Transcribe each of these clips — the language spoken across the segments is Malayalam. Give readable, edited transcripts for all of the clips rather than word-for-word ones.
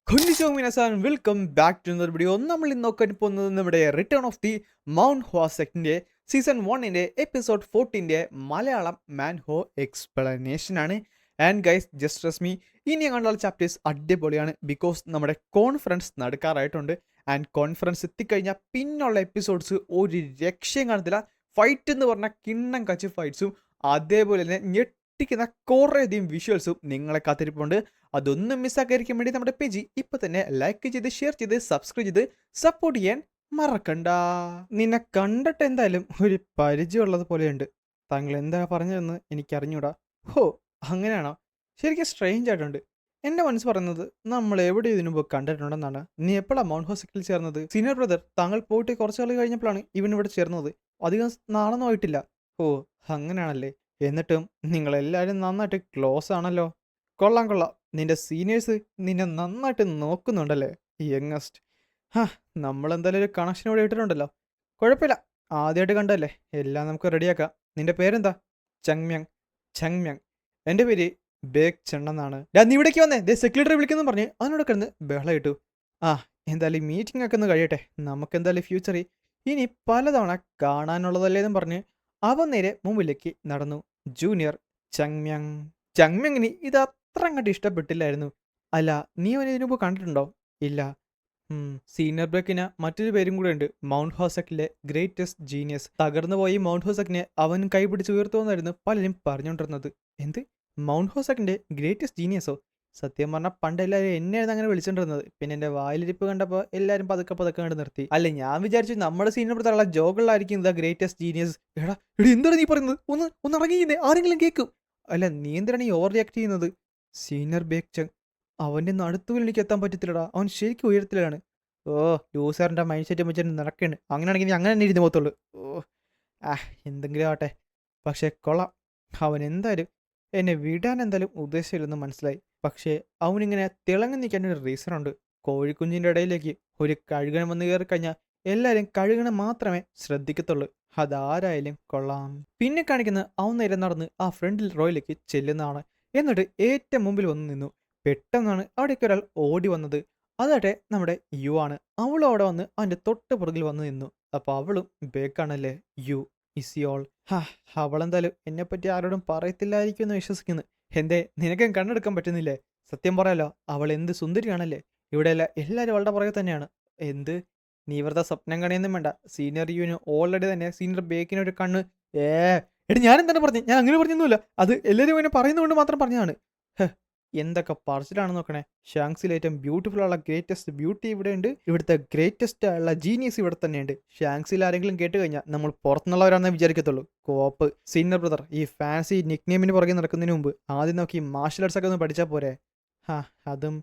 Konnichiwa minasan, welcome back to another video. നമ്മൾ ഇന്ന് നോക്കാൻ പോകുന്നത് നമ്മുടെ റിട്ടേൺ ഓഫ് ദി മൗണ്ട് ഹോ സെക്ടിന്റെ സീസൺ 1ന്റെ എപ്പിസോഡ് 14ന്റെ മലയാളം മാൻ ഹോ എക്സ്പ്ലനേഷൻ ആണ്. And guys just trust me, ഇനി അങ്ങനെയുള്ള ചാപ്റ്റേഴ്സ് അടിപൊളിയാണ്. ബിക്കോസ് നമ്മുടെ കോൺഫറൻസ് നടക്കാറായിട്ടുണ്ട്. ആൻഡ് കോൺഫറൻസ് എത്തിക്കഴിഞ്ഞാൽ പിന്നുള്ള എപ്പിസോഡ്സ് ഒരു രക്ഷയും കാണത്തില്ല. ഫൈറ്റ് എന്ന് പറഞ്ഞാൽ കിണ്ണം കച്ച് ഫൈറ്റ്സും അതേപോലെ തന്നെ ഞെട്ടിക്കുന്ന കുറേയധികം വിഷ്വൽസും നിങ്ങളെ കാത്തിരിപ്പുണ്ട്. അതൊന്നും മിസ്സാക്കാതിരിക്കാൻ വേണ്ടി നമ്മുടെ പേജ് ഇപ്പൊ തന്നെ ലൈക്ക് ചെയ്ത് ഷെയർ ചെയ്ത് സബ്സ്ക്രൈബ് ചെയ്ത് സപ്പോർട്ട് ചെയ്യാൻ മറക്കണ്ട. നിന്നെ കണ്ടിട്ട് എന്തായാലും ഒരു പരിചയമുള്ളത് പോലെയുണ്ട്. താങ്കൾ എന്താ പറഞ്ഞതെന്ന് എനിക്ക് അറിഞ്ഞൂടാ. ഹോ, അങ്ങനെയാണോ? ശരിക്കും സ്ട്രേഞ്ച് ആയിട്ടുണ്ട്. എന്റെ മനസ്സ് പറയുന്നത് നമ്മൾ എവിടെ ഇതിനു മുമ്പ് കണ്ടിട്ടുണ്ടെന്നാണ്. നീ എപ്പോഴാണ് മൗണ്ട് ഹോസ്പിറ്റലിൽ ചേർന്നത്? സീനിയർ ബ്രദർ, താങ്കൾ പോയിട്ട് കുറച്ചു നാൾ കഴിഞ്ഞപ്പോഴാണ് ഇവൻ ഇവിടെ ചേർന്നത്. അധികം നാളൊന്നും ആയിട്ടില്ല. ഓ, അങ്ങനെയാണല്ലേ. എന്നിട്ടും നിങ്ങളെല്ലാവരും നന്നായിട്ട് ക്ലോസ് ആണല്ലോ. കൊള്ളാം കൊള്ളാം. നിന്റെ സീനിയേഴ്സ് നിന്നെ നന്നായിട്ട് നോക്കുന്നുണ്ടല്ലേ, യങ്ങസ്റ്റ്. ഹാ, നമ്മളെന്തായാലും ഒരു കണക്ഷൻ ഇവിടെ ഇട്ടിട്ടുണ്ടല്ലോ. കുഴപ്പമില്ല, ആദ്യമായിട്ട് കണ്ടല്ലേ, എല്ലാം നമുക്ക് റെഡിയാക്കാം. നിന്റെ പേരെന്താ? ചങ്മ്യങ്. ചങ്മ്യങ്. എൻ്റെ പേര് ബേഗ് ചെണ്ണെന്നാണ്. നീ ഇവിടേക്ക് വന്നേ, ദേ സെക്രട്ടറി വിളിക്കുന്നു പറഞ്ഞ് അതിനോട് കിടന്ന് ബഹളം ഇട്ടു. ആ, എന്തായാലും മീറ്റിംഗ് ഒക്കെ ഒന്ന് കഴിയട്ടെ, നമുക്ക് എന്തായാലും ഫ്യൂച്ചറിൽ ഇനി പലതവണ കാണാനുള്ളതല്ലേന്നും പറഞ്ഞ് അവൻ നേരെ മുമ്പിലേക്ക് നടന്നു. ജൂനിയർ ചങ്മ്യങ്. ചങ്മ്യങ്ങിന് ഇത് അത്ര അങ്ങോട്ട് ഇഷ്ടപ്പെട്ടില്ലായിരുന്നു. അല്ല, നീ അവനെ ഇതിനു മുമ്പ് കണ്ടിട്ടുണ്ടോ? ഇല്ല. സീനിയർ ബ്രേക്കിന് മറ്റൊരു പേരും കൂടെ ഉണ്ട്, മൗണ്ട് ഹോസക്കിലെ ഗ്രേറ്റസ്റ്റ് ജീനിയസ്. തകർന്നു പോയി മൗണ്ട് ഹോസക്കിനെ അവൻ കൈപിടിച്ച് ഉയർത്തുമെന്നായിരുന്നു പലരും പറഞ്ഞുകൊണ്ടിരുന്നത്. എന്ത്, മൗണ്ട് ഹോസക്കിന്റെ ഗ്രേറ്റസ്റ്റ് ജീനിയസോ? സത്യം പറഞ്ഞാൽ പണ്ട് എല്ലാവരും എന്നെയായിരുന്നു അങ്ങനെ വിളിച്ചോണ്ടിരുന്നത്. പിന്നെ എന്റെ വായിലിരിപ്പ് കണ്ടപ്പോൾ എല്ലാവരും പതുക്കെ പതുക്കെ കണ്ട് നിർത്തി. അല്ല, ഞാൻ വിചാരിച്ചു നമ്മുടെ സീനിയർ ബ്രദറുള്ള ജോകളിലായിരിക്കും ദ ഗ്രേറ്റസ്റ്റ് ജീനിയസ്. എടാ എടി, എന്താണ് നീ പറയുന്നത്? ഒന്ന് ഇറങ്ങിയിരുന്നേ, ആരെങ്കിലും കേൾക്കും. അല്ല, നീ എന്തിനാണ് ഈ ഓവർ റിയാക്ട് ചെയ്യുന്നത്? സീനിയർ ബേക്ചങ്, അവൻ്റെ ഒന്നും അടുത്തുപോലും എനിക്ക് എത്താൻ പറ്റത്തില്ലടാ. അവൻ ശരിക്കും ഉയരത്തിലാണ്. ഓ, ലൂസറിൻ്റെ മൈൻഡ് സെറ്റ് വെച്ചിട്ട് നടക്കുകയാണ്. അങ്ങനെയാണെങ്കിൽ നീ അങ്ങനെ തന്നെ ഇരുന്ന് പോകത്തുള്ളൂ. ഓ, എന്തെങ്കിലും ആവട്ടെ. പക്ഷേ കൊള്ളാം, അവൻ എന്തായാലും എന്നെ വിടാൻ എന്തായാലും ഉദ്ദേശമില്ലെന്ന് മനസ്സിലായി. പക്ഷേ അവനിങ്ങനെ തിളങ്ങി നിൽക്കാൻ ഒരു റീസണുണ്ട്. കോഴിക്കുഞ്ഞിൻ്റെ ഇടയിലേക്ക് ഒരു കഴുകൻ വന്ന് കയറി കഴിഞ്ഞാൽ എല്ലാവരും കഴുകനെ മാത്രമേ ശ്രദ്ധിക്കത്തുള്ളൂ. അതാരായാലും കൊള്ളാം. പിന്നെ കാണിക്കുന്നത് അവൻ നേരെ നടന്ന് ആ ഫ്രണ്ടിൽ റോയിലേക്ക് ചെല്ലുന്നതാണ്. എന്നിട്ട് ഏറ്റവും മുമ്പിൽ വന്ന് നിന്നു. പെട്ടെന്നാണ് അവിടേക്ക് ഒരാൾ ഓടി വന്നത്. അതാട്ടെ നമ്മുടെ യു ആണ്. അവളും അവിടെ വന്ന് അവൻ്റെ തൊട്ട് പുറകിൽ വന്ന് നിന്നു. അപ്പോൾ അവളും ബേക്കാണല്ലേ. യു ഇസ് യോൾ. അവളെന്തായാലും എന്നെപ്പറ്റി ആരോടും പറയത്തില്ലായിരിക്കും എന്ന് വിശ്വസിക്കുന്നു. എന്തേ, നിനക്കും കണ്ണെടുക്കാൻ പറ്റുന്നില്ലേ? സത്യം പറയാലോ, അവൾ എന്ത് സുന്ദരിയാണല്ലേ. ഇവിടെയല്ല എല്ലാവരും അവളുടെ പുറകെ തന്നെയാണ്. എന്ത്, നീ വെറുതെ സ്വപ്നം കണിയൊന്നും വേണ്ട. സീനിയർ യുവിന് ഓൾറെഡി തന്നെ സീനിയർ ബേക്കിനൊരു കണ്ണ്. എടി, ഞാൻ എന്താണ് പറഞ്ഞു? ഞാൻ അങ്ങനെ പറഞ്ഞൊന്നുമില്ല. അത് എല്ലാവരും ഇങ്ങനെ പറയുന്നതുകൊണ്ട് മാത്രം പറഞ്ഞതാണ്. എന്തൊക്കെ പറച്ചിലാണ് നോക്കണേ. ഷാങ്സിൽ ഏറ്റവും ബ്യൂട്ടിഫുൾ ഉള്ള ഗ്രേറ്റസ്റ്റ് ബ്യൂട്ടി ഇവിടെ ഉണ്ട്. ഇവിടുത്തെ ഗ്രേറ്റസ്റ്റ് ഉള്ള ജീനിയസ് ഇവിടെ തന്നെയുണ്ട്. ഷാങ്സിൽ ആരെങ്കിലും കേട്ട് കഴിഞ്ഞാൽ നമ്മൾ പുറത്തുനിന്നുള്ളവരാണെന്ന് വിചാരിക്കത്തുള്ളൂ. കോപ്പ്. സീനിയർ ബ്രദർ, ഈ ഫാൻസി നിക്നെയിമിന് പുറകെ നടക്കുന്നതിന് മുമ്പ് ആദ്യം നോക്കി മാർഷൽ ആർട്സ് ഒക്കെ ഒന്ന് പഠിച്ചാൽ പോരെ? അതും.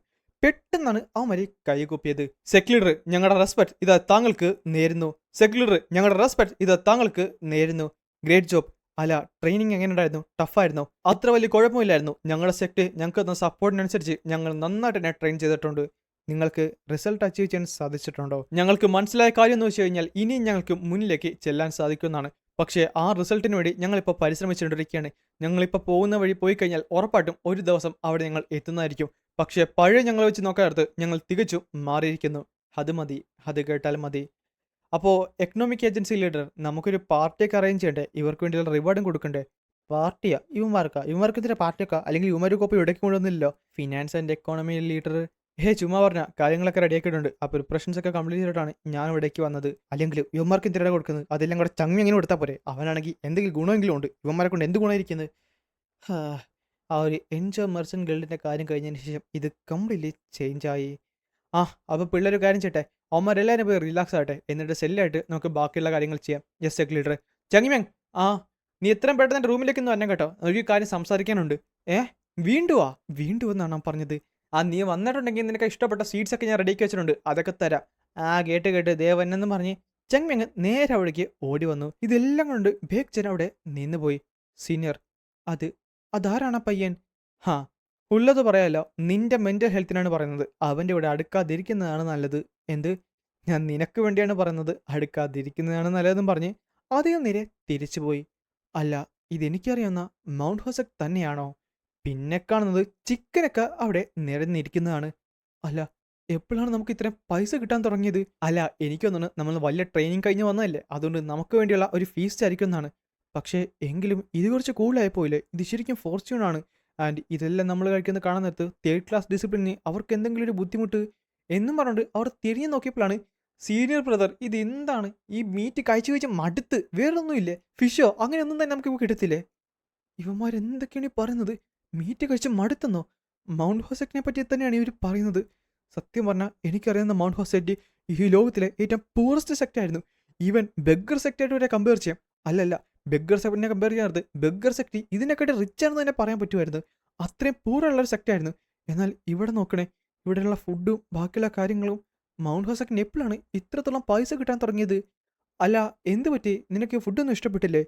പെട്ടെന്നാണ് അവന്മാര് കൈകൂപ്പിയത്. സെക്യൂലർ, ഞങ്ങളുടെ റെസ്പെക്ട് ഇത് താങ്കൾക്ക് നേരുന്നു. സെക്യൂലർ, ഞങ്ങളുടെ റെസ്പെക്ട് ഇത് താങ്കൾക്ക് നേരുന്നു. Great job. അല്ല, ട്രെയിനിങ് എങ്ങനെ ഉണ്ടായിരുന്നു? ടഫായിരുന്നോ? അത്ര വലിയ കുഴപ്പമില്ലായിരുന്നു. ഞങ്ങളുടെ സെക്ട് ഞങ്ങൾക്ക് തന്ന സപ്പോർട്ടിനനുസരിച്ച് ഞങ്ങൾ നന്നായിട്ട് തന്നെ ട്രെയിൻ ചെയ്തിട്ടുണ്ട്. നിങ്ങൾക്ക് റിസൾട്ട് അച്ചീവ് ചെയ്യാൻ സാധിച്ചിട്ടുണ്ടോ? ഞങ്ങൾക്ക് മനസ്സിലായ കാര്യം എന്ന് വെച്ച് കഴിഞ്ഞാൽ ഇനിയും ഞങ്ങൾക്ക് മുന്നിലേക്ക് ചെല്ലാൻ സാധിക്കുന്നതാണ്. പക്ഷേ ആ റിസൾട്ടിന് വേണ്ടി ഞങ്ങളിപ്പോൾ പരിശ്രമിച്ചുകൊണ്ടിരിക്കുകയാണ്. ഞങ്ങളിപ്പോൾ പോകുന്ന വഴി പോയി കഴിഞ്ഞാൽ ഉറപ്പായിട്ടും ഒരു ദിവസം അവിടെ ഞങ്ങൾ എത്തുന്നതായിരിക്കും. പക്ഷേ പഴയ ഞങ്ങൾ വെച്ച് നോക്കാറുണ്ട്, ഞങ്ങൾ തികച്ചും മാറിയിരിക്കുന്നു. അത് മതി, അത് കേട്ടാൽ മതി. അപ്പോൾ എക്കണോമിക് ഏജൻസി ലീഡർ, നമുക്കൊരു പാർട്ടിയൊക്കെ അറേഞ്ച് ചെയ്യണ്ടേ? ഇവർക്ക് വേണ്ടിയുള്ള റിവാർഡും കൊടുക്കണ്ടേ? പാർട്ടിയാ? ഇവന്മാർക്ക് ഇതിന്റെ പാർട്ടിയൊക്കെ? അല്ലെങ്കിൽ ഇവന്മാർ കോപ്പി ഇടയ്ക്ക് കൊണ്ടുവന്നില്ലല്ലോ. ഫിനാൻസ് ആൻഡ് എക്കോണമി ലീഡർ ചുമ്മാ പറഞ്ഞ കാര്യങ്ങളൊക്കെ റെഡിയാക്കിയിട്ടുണ്ട്. ആ പ്രിപ്പറേഷൻസ് ഒക്കെ കംപ്ലീറ്റ് ചെയ്തിട്ടാണ് ഞാൻ ഇവിടേക്ക് വന്നത്. അല്ലെങ്കിൽ ഇവന്മാർക്ക് എന്തിനാണ് കൊടുക്കുന്നത്? അതെല്ലാം കൂടെ ചങ്ങി എങ്ങനെ കൊടുത്താൽ പോരെ? അവനാണെങ്കിൽ എന്തെങ്കിലും ഗുണമെങ്കിലും ഉണ്ട്. ഇവന്മാരെ കൊണ്ട് എന്ത് ഗുണമായിരിക്കുന്നത്? ആ ഒരു എൻജോയ് മെർച്ചൻ ഗിൽഡിന്റെ കാര്യം കഴിഞ്ഞതിന് ശേഷം ഇത് കംപ്ലീറ്റ്ലി ചേഞ്ചായി. അപ്പോൾ പിള്ളേർ കാര്യം ചെയ്യട്ടെ, അവന്മാരെല്ലാവരും പോയി റിലാക്സ് ആകട്ടെ. എന്നിട്ട് സെല്ലായിട്ട് നമുക്ക് ബാക്കിയുള്ള കാര്യങ്ങൾ ചെയ്യാം. Yes sec leader. ചങ്ങിമേങ്, നീ എത്രയും പെട്ടെന്ന് എൻ്റെ റൂമിലേക്ക് ഒന്ന് വരണം കേട്ടോ. ഒരു കാര്യം സംസാരിക്കാനുണ്ട്. വീണ്ടും എന്നാണ് പറഞ്ഞത്. നീ വന്നിട്ടുണ്ടെങ്കിൽ നിനക്ക് ഇഷ്ടപ്പെട്ട സ്വീറ്റ്സ് ഒക്കെ ഞാൻ റെഡിയാക്കി വെച്ചിട്ടുണ്ട്, അതൊക്കെ തരാം. കേട്ട് ദേവനെന്ന് പറഞ്ഞ് ചങ്മേങ് നേരെ അവിടേക്ക് ഓടി വന്നു. ഇതെല്ലാം കൊണ്ട് ബേക്ചൻ അവിടെ നിന്നുപോയി. സീനിയർ, അതാരാണ് പയ്യൻ? ഉള്ളത് പറയാലോ, നിന്റെ മെന്റൽ ഹെൽത്തിനാണ് പറയുന്നത്. അവൻ്റെ ഇവിടെ അടുക്കാതിരിക്കുന്നതാണ് നല്ലത്. എന്ത്? ഞാൻ നിനക്ക് വേണ്ടിയാണ് പറയുന്നത്, അടുക്കാതിരിക്കുന്നതാണ് നല്ലതെന്നും പറഞ്ഞ് അദ്ദേഹം നേരെ തിരിച്ചുപോയി. അല്ല, ഇതെനിക്കറിയാവുന്ന മൗണ്ട് ഹോസക് തന്നെയാണോ? പിന്നെ കാണുന്നത് ചിക്കനൊക്കെ അവിടെ നിരന്നിരിക്കുന്നതാണ്. അല്ല, എപ്പോഴാണ് നമുക്ക് ഇത്രയും പൈസ കിട്ടാൻ തുടങ്ങിയത്? അല്ല എനിക്ക് തോന്നുന്നു നമ്മൾ വലിയ ട്രെയിനിങ് കഴിഞ്ഞ് വന്നതല്ലേ. അതുകൊണ്ട് നമുക്ക് വേണ്ടിയുള്ള ഒരു ഫീസ്റ്റ് ആയിരിക്കും എന്നാണ്. പക്ഷേ എങ്കിലും ഇത് കുറച്ച് കൂടുതലായി പോയില്ലേ? ഇത് ശരിക്കും ഫോർച്യൂൺ ആണ്. ആൻഡ് ഇതെല്ലാം നമ്മൾ കഴിക്കുന്നത് കാണാൻ നേരത്ത് തേർഡ് ക്ലാസ് ഡിസിപ്ലിന് അവർക്ക് എന്തെങ്കിലും ഒരു ബുദ്ധിമുട്ട് എന്നും പറഞ്ഞുകൊണ്ട് അവർ തിരിഞ്ഞു നോക്കിയപ്പോഴാണ് സീനിയർ ബ്രദർ ഇതെന്താണ്? ഈ മീറ്റ് കഴിച്ച് കഴിച്ച് മടുത്ത് വേറൊന്നുമില്ലേ? ഫിഷോ അങ്ങനെയൊന്നും തന്നെ നമുക്ക് കിട്ടത്തില്ലേ? ഇവന്മാരെന്തൊക്കെയാണ് ഈ പറയുന്നത്? മീറ്റ് കഴിച്ച് മടുത്തെന്നോ? മൗണ്ട് ഹോസെറ്റിനെ പറ്റി തന്നെയാണ് ഇവർ പറയുന്നത്. സത്യം പറഞ്ഞാൽ എനിക്കറിയുന്ന മൗണ്ട് ഹോസെറ്റ് ഈ ലോകത്തിലെ ഏറ്റവും പൂറസ്റ്റ് സെക്റ്റ് ആയിരുന്നു. ഈവൻ ബെഗർ സെക്റ്റായിട്ട് വരെ കമ്പയർ ചെയ്യാം. അല്ലല്ല, ബെഗർ സെക്റ്റിനെ കമ്പയർ ചെയ്യാറുണ്ട്. ബെഗർ സെക്റ്റ് ഇതിനെക്കാട്ടി റിച്ച് ആണെന്ന് തന്നെ പറയാൻ പറ്റുമായിരുന്നു. അത്രയും പൂറുള്ളൊരു സെക്റ്റായിരുന്നു. എന്നാൽ ഇവിടെ നോക്കണേ, ഇവിടെയുള്ള ഫുഡും ബാക്കിയുള്ള കാര്യങ്ങളും മൗണ്ട് ഹോസെറ്റിന് എപ്പോഴാണ് ഇത്രത്തോളം പൈസ കിട്ടാൻ തുടങ്ങിയത്? അല്ല, എന്ത് പറ്റി? നിനക്ക് ഫുഡൊന്നും ഇഷ്ടപ്പെട്ടില്ലേ?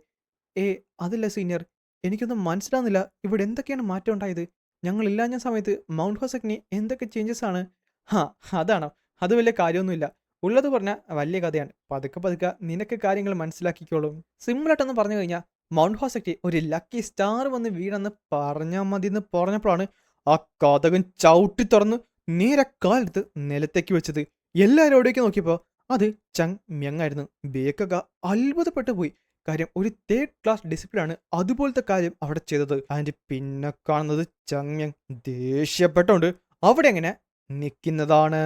ഏ അതല്ല സീനിയർ, എനിക്കൊന്നും മനസ്സിലാവുന്നില്ല. ഇവിടെ എന്തൊക്കെയാണ് മാറ്റം ഉണ്ടായത്? ഞങ്ങളില്ലാഞ്ഞ സമയത്ത് മൗണ്ട് ഹോസെറ്റിന് എന്തൊക്കെ ചേഞ്ചസ് ആണ്? ഹാ, അതാണോ? അത് വലിയ കാര്യമൊന്നുമില്ല. ഉള്ളത് പറഞ്ഞാൽ വലിയ കഥയാണ്. പതുക്കെ പതുക്കെ നിനക്ക് കാര്യങ്ങൾ മനസ്സിലാക്കിക്കോളും. സിമ്പിളായിട്ടൊന്ന് പറഞ്ഞു കഴിഞ്ഞാൽ മൗണ്ട് ഹോസെറ്റ് ഒരു ലക്കി സ്റ്റാർ വന്ന് വീണെന്ന് പറഞ്ഞാൽ മതി എന്ന് പറഞ്ഞപ്പോഴാണ് ആ കതകൻ ചവിട്ടി തുറന്ന് നേരെ കാലെടുത്ത് നിലത്തേക്ക് വെച്ചത്. എല്ലാവരും അവിടേക്ക് നോക്കിയപ്പോൾ അത് ചങ് മ്യങ്ങായിരുന്നു. ബേക്കൊക്കെ അത്ഭുതപ്പെട്ടു പോയി. കാര്യം ഒരു തേർഡ് ക്ലാസ് ഡിസിപ്ലിനാണ് അതുപോലത്തെ കാര്യം അവിടെ ചെയ്തത്. ആൻഡ് പിന്നെ കാണുന്നത് ചങ്മ്യങ് ദേഷ്യപ്പെട്ടോണ്ട് അവിടെ എങ്ങനെ നിൽക്കുന്നതാണ്.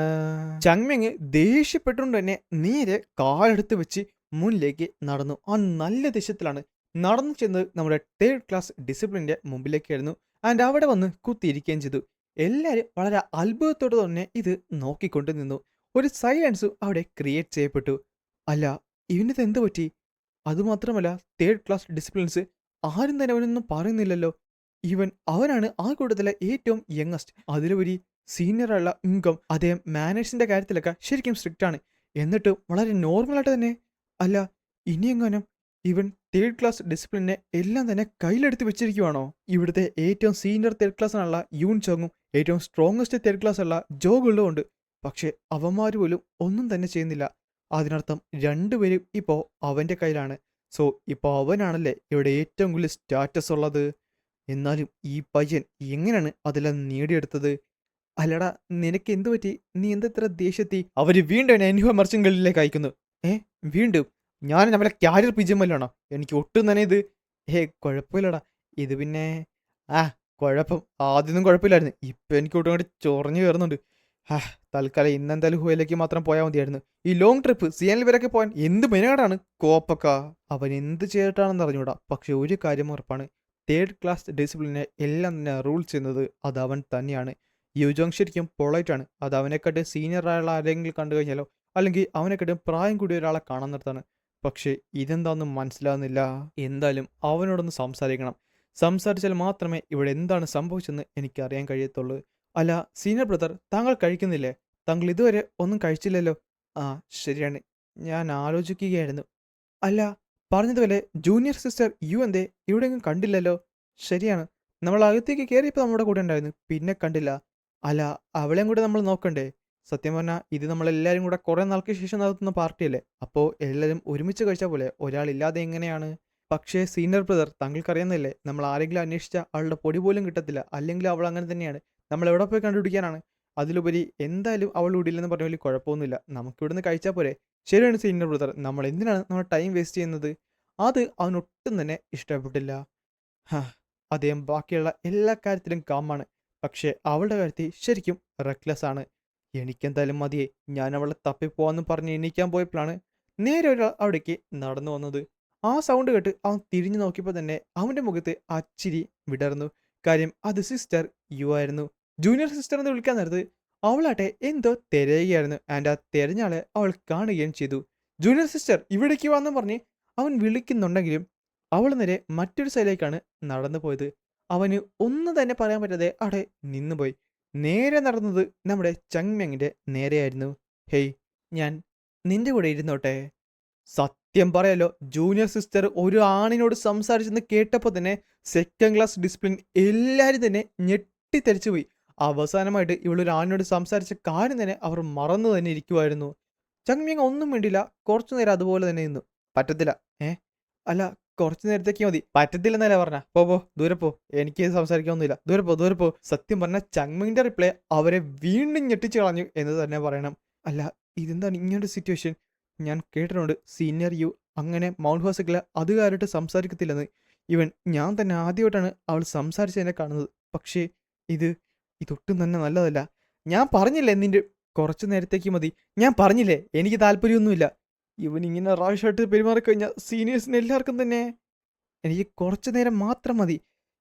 ചങ്മ്യങ് ദേഷ്യപ്പെട്ടുകൊണ്ട് തന്നെ നേരെ കാലെടുത്ത് വെച്ച് മുന്നിലേക്ക് നടന്നു. ആ നല്ല ദേഷ്യത്തിലാണ് നടന്നു ചെന്നത് നമ്മുടെ തേർഡ് ക്ലാസ് ഡിസിപ്ലിന്റെ മുമ്പിലേക്കായിരുന്നു. ആൻഡ് അവിടെ വന്ന് കുത്തിയിരിക്കുകയും ചെയ്തു. എല്ലാവരും വളരെ അത്ഭുതത്തോടെ തന്നെ ഇത് നോക്കിക്കൊണ്ട് നിന്നു. ഒരു സൈലൻസ് അവിടെ ക്രിയേറ്റ് ചെയ്യപ്പെട്ടു. അല്ല, ഇവനിത് എന്ത് പറ്റി? അതുമാത്രമല്ല, തേർഡ് ക്ലാസ് ഡിസിപ്ലിൻസ് ആരും തന്നെ അവനൊന്നും പറയുന്നില്ലല്ലോ. ഈവൻ അവനാണ് ആ കൂട്ടത്തിലെ ഏറ്റവും യങ്ങസ്റ്റ്. അതിലുപരി സീനിയറുള്ള ഇൻകം. അദ്ദേഹം മാനേഴ്സിന്റെ കാര്യത്തിലൊക്കെ ശരിക്കും സ്ട്രിക്റ്റ് ആണ്. എന്നിട്ടും വളരെ നോർമലായിട്ട് തന്നെ. അല്ല, ഇനിയെങ്ങാനും ഇവൻ തേർഡ് ക്ലാസ് ഡിസിപ്ലിനെ എല്ലാം തന്നെ കയ്യിലെടുത്ത് വെച്ചിരിക്കുവാണോ? ഇവിടുത്തെ ഏറ്റവും സീനിയർ തേർഡ് ക്ലാസ്സിനുള്ള യൂൺ ചോങ്ങും ഏറ്റവും സ്ട്രോങ്ങസ്റ്റ് തേർഡ് ക്ലാസ് ഉള്ള ജോ ഗുള്ളും ഉണ്ട്. പക്ഷെ അവന്മാർ പോലും ഒന്നും തന്നെ ചെയ്യുന്നില്ല. അതിനർത്ഥം രണ്ടുപേരും ഇപ്പോൾ അവൻ്റെ കയ്യിലാണ്. സോ ഇപ്പോൾ അവനാണല്ലേ ഇവിടെ ഏറ്റവും കൂടുതൽ സ്റ്റാറ്റസ് ഉള്ളത്. എന്നാലും ഈ പയ്യൻ എങ്ങനെയാണ് അതെല്ലാം നേടിയെടുത്തത്? അല്ലടാ, നിനക്ക് എന്തു പറ്റി? നീ എന്താ ഇത്ര ദേഷ്യത്തി? അവര് വീണ്ടും എന്നെ അനുഭവ മർച്ചങ്ങളിലേക്ക് അയക്കുന്നു. ഏ വീണ്ടും? ഞാൻ നമ്മളെ കാരിയർ പിജിമല്ലാണോ? എനിക്ക് ഒട്ടും തന്നെ ഇത് കുഴപ്പമില്ലടാ. ഇത് പിന്നെ ആ കുഴപ്പം ആദ്യമൊന്നും കുഴപ്പമില്ലായിരുന്നു. ഇപ്പം എനിക്ക് ഒട്ടും കൂടി ചൊറഞ്ഞു കയറുന്നുണ്ട്. തൽക്കാലം ഇന്നെന്തായാലും ഹുവയിലേക്ക് മാത്രം പോയാൽ മതിയായിരുന്നു. ഈ ലോങ് ട്രിപ്പ് സിയാനിൽ വരെയൊക്കെ പോകാൻ എന്ത് മെനകേടാണ് കോപ്പക്ക. അവൻ എന്ത് ചെയ്തിട്ടാണെന്ന് അറിഞ്ഞൂടാ. പക്ഷെ ഒരു കാര്യം ഉറപ്പാണ്, തേർഡ് ക്ലാസ് ഡിസിപ്ലിനെ എല്ലാം തന്നെ റൂൾ ചെയ്യുന്നത് അത് അവൻ തന്നെയാണ്. യുജോങ് ശരിക്കും പൊളൈറ്റാണ്. അത് അവനെക്കാട്ട് സീനിയർ ആയുള്ള ആരെങ്കിലും കണ്ടു കഴിഞ്ഞാലോ അല്ലെങ്കിൽ അവനെക്കാട്ടും പ്രായം കൂടിയ ഒരാളെ കാണാൻ നിർത്താണ്. പക്ഷേ ഇതെന്താണെന്നും മനസ്സിലാവുന്നില്ല. എന്തായാലും അവനോടൊന്ന് സംസാരിക്കണം. സംസാരിച്ചാൽ മാത്രമേ ഇവിടെ എന്താണ് സംഭവിച്ചെന്ന് എനിക്കറിയാൻ കഴിയത്തുള്ളൂ. അല്ല സീനിയർ ബ്രദർ, താങ്കൾ കഴിക്കുന്നില്ലേ? താങ്കൾ ഇതുവരെ ഒന്നും കഴിച്ചില്ലല്ലോ. ആ ശരിയാണ്, ഞാൻ ആലോചിക്കുകയായിരുന്നു. അല്ല, പറഞ്ഞതുപോലെ ജൂനിയർ സിസ്റ്റർ യു എന്തേ ഇവിടെയെങ്കിലും കണ്ടില്ലല്ലോ? ശരിയാണ്, നമ്മൾ അകത്തേക്ക് കയറിയപ്പോൾ നമ്മുടെ കൂടെ ഉണ്ടായിരുന്നു, പിന്നെ കണ്ടില്ല. അല്ല, അവളെയും കൂടെ നമ്മൾ നോക്കണ്ടേ? സത്യം പറഞ്ഞാൽ ഇത് നമ്മളെല്ലാവരും കൂടെ കുറേ നാൾക്ക് ശേഷം നടത്തുന്ന പാർട്ടിയല്ലേ. അപ്പോൾ എല്ലാവരും ഒരുമിച്ച് കഴിച്ച പോലെ ഒരാളില്ലാതെ എങ്ങനെയാണ്? പക്ഷേ സീനിയർ ബ്രദർ, താങ്കൾക്കറിയുന്നില്ലേ, നമ്മൾ ആരെങ്കിലും അന്വേഷിച്ചാൽ അവളുടെ പൊടി പോലും കിട്ടത്തില്ല. അല്ലെങ്കിൽ അവൾ അങ്ങനെ തന്നെയാണ്. നമ്മൾ എവിടെ പോയി കണ്ടുപിടിക്കാനാണ്? അതിലുപരി എന്തായാലും അവൾ വിടില്ലെന്ന് പറഞ്ഞ വലിയ കുഴപ്പമൊന്നുമില്ല. നമുക്കിവിടുന്ന് കഴിച്ചാൽ പോരെ? ശരിയാണ് സീനിയർ ബ്രദർ, നമ്മൾ എന്തിനാണ് നമ്മുടെ ടൈം വേസ്റ്റ് ചെയ്യുന്നത്? അത് അവനൊട്ടും തന്നെ ഇഷ്ടപ്പെട്ടില്ല. ഹാ, അദ്ദേഹം ബാക്കിയുള്ള എല്ലാ കാര്യത്തിലും കാമാണ്. പക്ഷേ അവളുടെ കാര്യത്തിൽ ശരിക്കും റെക്ലെസ് ആണ്. എനിക്കെന്തായാലും മതിയെ, ഞാൻ അവളെ തപ്പിപ്പോവാന്ന് പറഞ്ഞ് എണീക്കാൻ പോയപ്പോഴാണ് നേരെ ഒരാൾ അവിടേക്ക് നടന്നു വന്നത്. ആ സൗണ്ട് കേട്ട് അവൻ തിരിഞ്ഞു നോക്കിയപ്പോൾ തന്നെ അവൻ്റെ മുഖത്ത് ആ ചിരി വിടർന്നു. കാര്യം അത് സിസ്റ്റർ യു ആയിരുന്നു. ജൂനിയർ സിസ്റ്റർ എന്ന് വിളിക്കാൻ നേരത്ത് അവളാട്ടെ എന്തോ തിരയുകയായിരുന്നു. ആൻഡ് ആ തിരഞ്ഞാളെ അവൾ കാണുകയും ചെയ്തു. ജൂനിയർ സിസ്റ്റർ ഇവിടേക്ക് വന്നു പറഞ്ഞ് അവൻ വിളിക്കുന്നുണ്ടെങ്കിലും അവൾ നേരെ മറ്റൊരു സൈഡിലേക്കാണ് നടന്നു പോയത്. അവന് ഒന്നും തന്നെ പറയാൻ പറ്റാതെ അവിടെ നിന്നുപോയി. നേരെ നടന്നത് നമ്മുടെ ചങ്മ്യങ്ങിന്റെ നേരെയായിരുന്നു. ഹേയ്, ഞാൻ നിന്റെ കൂടെ ഇരുന്നോട്ടെ? സത്യം പറയാലോ, ജൂനിയർ സിസ്റ്റർ ഒരു ആണിനോട് സംസാരിച്ചെന്ന് കേട്ടപ്പോൾ തന്നെ സെക്കൻഡ് ക്ലാസ് ഡിസിപ്ലിൻ എല്ലാവരും തന്നെ ഞെട്ടിത്തെറിച്ചു പോയി. അവസാനമായിട്ട് ഇവളൊരു ആണിനോട് സംസാരിച്ച കാര്യം തന്നെ അവർ മറന്നു തന്നെ ഇരിക്കുമായിരുന്നു. ചങ്മ്യങ് ഒന്നും വേണ്ടില്ല, കുറച്ചു നേരം അതുപോലെ തന്നെ നിന്നു. പറ്റത്തില്ല. ഏ അല്ല, കുറച്ച് നേരത്തേക്ക് മതി. പറ്റത്തില്ലെന്നല്ലേ പറഞ്ഞ. പോ ദൂരെ പോ. എനിക്ക് സംസാരിക്കാനൊന്നുമില്ല. ദൂരെ പോ. സത്യം പറഞ്ഞ ചങ്മിങ്ങിന്റെ റിപ്ലൈ അവരെ വീണ്ടും ഞെട്ടിച്ചു കളഞ്ഞു എന്ന് തന്നെ പറയണം. അല്ല, ഇതെന്താണ് ഇങ്ങനൊരു സിറ്റുവേഷൻ? ഞാൻ കേട്ടിട്ടുണ്ട് സീനിയർ യു അങ്ങനെ മൗണ്ട് ഹോസിക്കില് അതുകാരായിട്ട് സംസാരിക്കത്തില്ലെന്ന്. ഈവൻ ഞാൻ തന്നെ ആദ്യമായിട്ടാണ് അവൾ സംസാരിച്ചതിനെ കാണുന്നത്. പക്ഷേ ഇത് ഇതൊട്ടും തന്നെ നല്ലതല്ല. ഞാൻ പറഞ്ഞില്ലേ നിന്റെ കുറച്ചു നേരത്തേക്ക് മതി. ഞാൻ പറഞ്ഞില്ലേ എനിക്ക് താല്പര്യമൊന്നുമില്ല. ഇവൻ ഇങ്ങനെ റാഷായിട്ട് പെരുമാറിക്കഴിഞ്ഞാൽ സീനിയേഴ്സിന് എല്ലാവർക്കും തന്നെ എനിക്ക് കുറച്ചു നേരം മാത്രം മതി.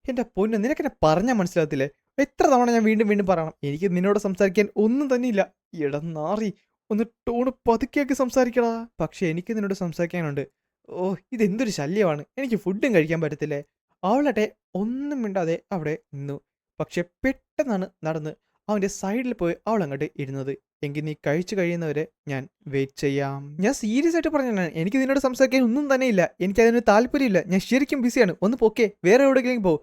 എൻ്റെ പൊന്ന്, നിനക്കെന്നെ പറഞ്ഞാൽ മനസ്സിലാകത്തില്ലേ? എത്ര തവണ ഞാൻ വീണ്ടും വീണ്ടും പറയണം, എനിക്ക് നിന്നോട് സംസാരിക്കാൻ ഒന്നും തന്നെ ഇല്ല. എടാ നാറി, ഒന്ന് ടോണ് പതുക്കെയാക്കി സംസാരിക്കടാ. പക്ഷെ എനിക്ക് നിന്നോട് സംസാരിക്കാനുണ്ട്. ഓ, ഇതെന്തൊരു ശല്യമാണ്. എനിക്ക് ഫുഡും കഴിക്കാൻ പറ്റത്തില്ലേ? അവളട്ടെ ഒന്നും മിണ്ടാതെ അവിടെ നിന്നു. പക്ഷെ പെട്ടെന്നാണ് നടന്ന് അവൻ്റെ സൈഡിൽ പോയി അവൾ അങ്ങോട്ട് ഇരുന്നത്. എങ്കിൽ നീ കഴിച്ചു കഴിയുന്നവരെ ഞാൻ വെയിറ്റ് ചെയ്യാം. ഞാൻ സീരിയസ് ആയിട്ട് പറഞ്ഞാണ്, എനിക്ക് നിന്നോട് സംസാരിക്കാൻ ഒന്നും തന്നെ ഇല്ല. എനിക്കതിന് താല്പര്യമില്ല. ഞാൻ ശരിക്കും ബിസിയാണ്. ഒന്ന് പൊക്കേ, വേറെ എവിടെയെങ്കിലും പോ.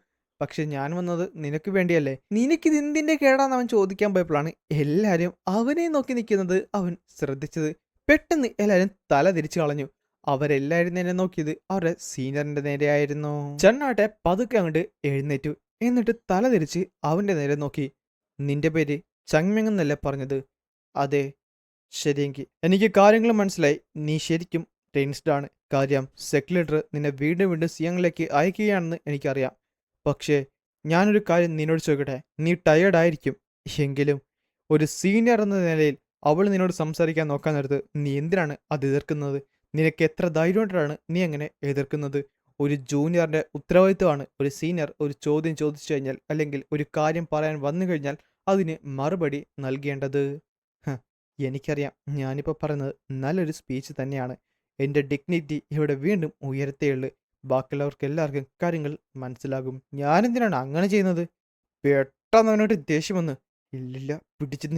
പക്ഷെ ഞാൻ വന്നത് നിനക്ക് വേണ്ടിയല്ലേ? നിനക്കിത് എന്തിന്റെ കേടാന്ന് അവൻ ചോദിക്കാൻ പോയപ്പോഴാണ് എല്ലാരും അവനെ നോക്കി നിൽക്കുന്നത് അവൻ ശ്രദ്ധിച്ചത്. പെട്ടെന്ന് എല്ലാരും തല തിരിച്ചു കളഞ്ഞു. അവരെല്ലാരും നേരെ നോക്കിയത് അവരുടെ സീനിയറിന്റെ നേരെയായിരുന്നു. ചെന്നാട്ടെ പതുക്കെ അങ്ങോട്ട് എഴുന്നേറ്റു. എന്നിട്ട് തല തിരിച്ച് അവന്റെ നേരെ നോക്കി. നിന്റെ പേര് ചങ്മെങ് എന്നല്ലേ പറഞ്ഞത്? അതെ. ശരിയെങ്കിൽ എനിക്ക് കാര്യങ്ങൾ മനസ്സിലായി. നീ ശരിക്കും ടെൻസ്ഡ് ആണ്. കാര്യം സെക്രട്ടറി നിന്നെ വീണ്ടും വീണ്ടും സിയങ്ങിലേക്ക് അയക്കുകയാണെന്ന് എനിക്കറിയാം. പക്ഷേ ഞാനൊരു കാര്യം നിന്നോട് ചോദിക്കട്ടെ? നീ ടയേർഡ് ആയിരിക്കും. എങ്കിലും ഒരു സീനിയർ എന്ന നിലയിൽ അവൾ നിന്നോട് സംസാരിക്കാൻ നോക്കാൻ നേരത്ത് നീ എന്തിനാണ് അത് എതിർക്കുന്നത്? നിനക്ക് എത്ര ധൈര്യമായിട്ടാണ് നീ അങ്ങനെ എതിർക്കുന്നത്? ഒരു ജൂനിയറിന്റെ ഉത്തരവാദിത്വമാണ് ഒരു സീനിയർ ഒരു ചോദ്യം ചോദിച്ചു കഴിഞ്ഞാൽ അല്ലെങ്കിൽ ഒരു കാര്യം പറയാൻ വന്നു കഴിഞ്ഞാൽ അതിന് മറുപടി നൽകേണ്ടത്. ഹ, എനിക്കറിയാം ഞാനിപ്പോൾ പറയുന്നത് നല്ലൊരു സ്പീച്ച് തന്നെയാണ്. എൻ്റെ ഡിഗ്നിറ്റി ഇവിടെ വീണ്ടും ഉയരത്തേയുള്ളൂ. ബാക്കിയുള്ളവർക്ക് എല്ലാവർക്കും കാര്യങ്ങൾ മനസ്സിലാകും. ഞാനെന്തിനാണ് അങ്ങനെ ചെയ്യുന്നത്? പെട്ടെന്ന് അവനോട് ദേഷ്യം വന്ന്. ഇല്ലില്ല, പിടിച്ചു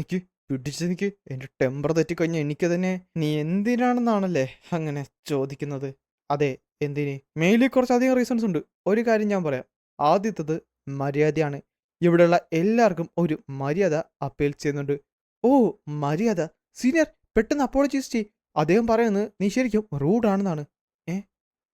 നിൽക്ക്. എൻ്റെ ടെമ്പർ തെറ്റിക്കഴിഞ്ഞാൽ എനിക്ക് തന്നെ. നീ എന്തിനാണെന്നാണല്ലേ അങ്ങനെ ചോദിക്കുന്നത്? അതെ, എന്തിന്? മെയിലിൽ കുറച്ചധികം റീസൺസ് ഉണ്ട്. ഒരു കാര്യം ഞാൻ പറയാം. ആദ്യത്തത് മര്യാദയാണ്. ഇവിടെയുള്ള എല്ലാവർക്കും ഒരു മര്യാദ അപ്പീൽ ചെയ്യുന്നുണ്ട്. ഓ, മര്യാദ? സീനിയർ പെട്ടെന്ന് അപ്പോളജൈസ് ചെയ്. അദ്ദേഹം പറയുന്നത് നീ ശരിക്കും റൂഡാണെന്നാണ്. ഏ,